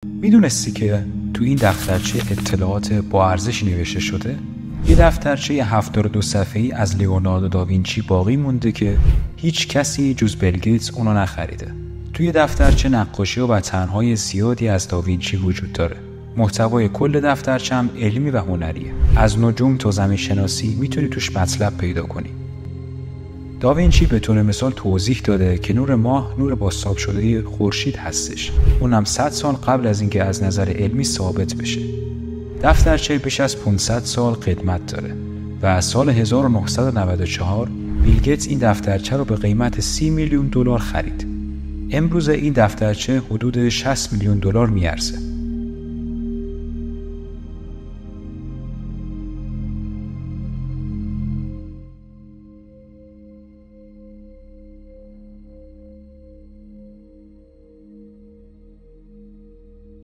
میدونستی که تو این دفترچه اطلاعات با ارزشی نوشته شده؟ یه دفترچه 72 صفحه‌ای از لیوناردو داوینچی باقی مونده که هیچ کسی جز بیل گیتس اونو نخریده. توی دفترچه نقاشی و بطن‌های زیادی از داوینچی وجود داره. محتوای کل دفترچه هم علمی و هنریه. از نجوم تا زمین شناسی میتونی توش مطلب پیدا کنی. داوینچی به طور مثال توضیح داده که نور ماه نور بازتاب شده خورشید هستش، اونم 100 سال قبل از اینکه از نظر علمی ثابت بشه. دفترچه بیش از 500 سال قدمت داره و از سال 1994 بیل گیتس این دفترچه رو به قیمت 30 میلیون دلار خرید. امروز این دفترچه حدود 60 میلیون دلار میارزه.